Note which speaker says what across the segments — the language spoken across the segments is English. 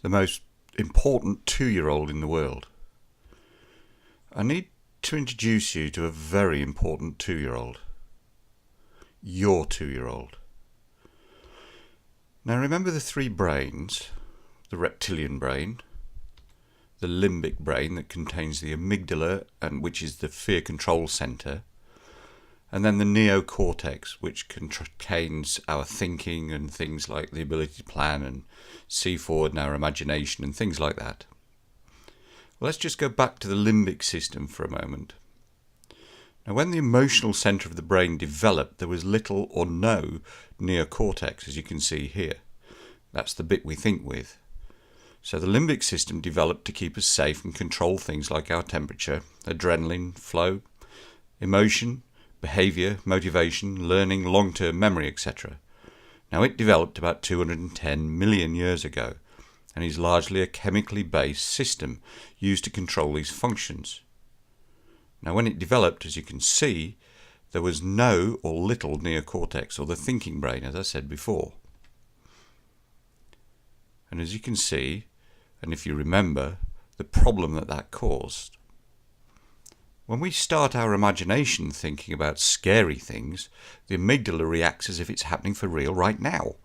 Speaker 1: the most important 2-year-old in the world. I need to introduce you to a very important 2-year-old. Your 2-year-old. Now remember the three brains: the reptilian brain, the limbic brain that contains the amygdala, and which is the fear control center, and then the neocortex, which contains our thinking and things like the ability to plan and see forward in our imagination and things like that. Well, let's just go back to the limbic system for a moment. Now, when the emotional center of the brain developed, there was little or no neocortex, as you can see here. That's the bit we think with. So the limbic system developed to keep us safe and control things like our temperature, adrenaline flow, emotion, behavior, motivation, learning, long-term memory, etc. Now, it developed about 210 million years ago and is largely a chemically based system used to control these functions. Now, when it developed, as you can see, there was no or little neocortex, or the thinking brain, as I said before. And as you can see, and if you remember, the problem that caused. When we start our imagination thinking about scary things, the amygdala reacts as if it's happening for real right now.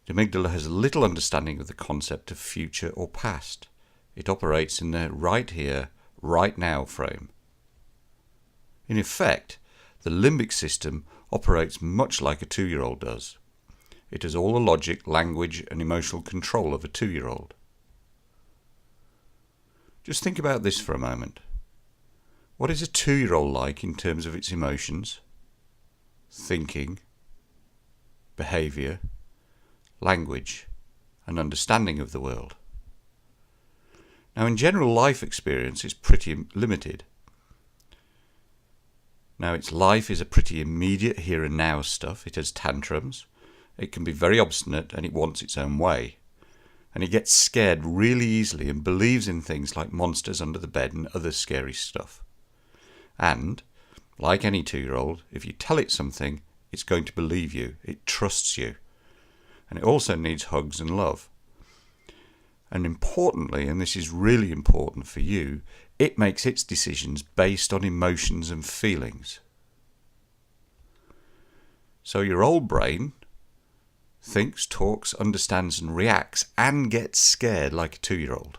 Speaker 1: The amygdala has little understanding of the concept of future or past. It operates in the right here, right now frame. In effect, the limbic system operates much like a 2-year-old does. It has all the logic, language, and emotional control of a 2-year-old. Just think about this for a moment. What is a 2-year-old like in terms of its emotions, thinking, behavior, language, and understanding of the world? Now, in general, life experience is pretty limited. Now, its life is a pretty immediate here and now stuff. It has tantrums, it can be very obstinate, and it wants its own way. And it gets scared really easily and believes in things like monsters under the bed and other scary stuff. And, like any 2-year-old, if you tell it something, it's going to believe you. It trusts you. And it also needs hugs and love. And importantly, and this is really important for you, it makes its decisions based on emotions and feelings. So your old brain thinks, talks, understands and reacts and gets scared like a 2-year-old.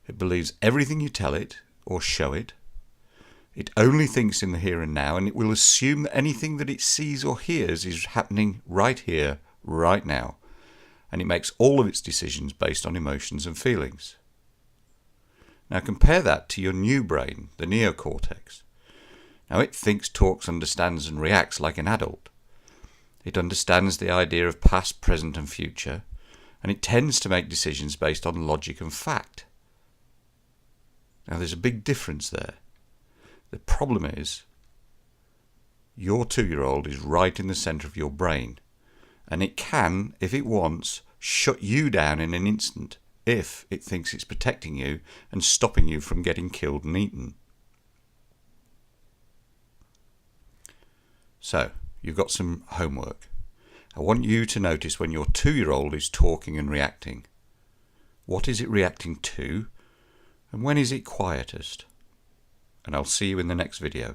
Speaker 1: It believes everything you tell it or show it. It only thinks in the here and now, and it will assume that anything that it sees or hears is happening right here, right now. And it makes all of its decisions based on emotions and feelings. Now compare that to your new brain, the neocortex. Now it thinks, talks, understands and reacts like an adult. It understands the idea of past, present and future, and it tends to make decisions based on logic and fact. Now there's a big difference there. The problem is, your 2-year-old is right in the centre of your brain, and it can, if it wants, shut you down in an instant if it thinks it's protecting you and stopping you from getting killed and eaten. So, you've got some homework. I want you to notice when your 2-year-old is talking and reacting. What is it reacting to, and when is it quietest? And I'll see you in the next video.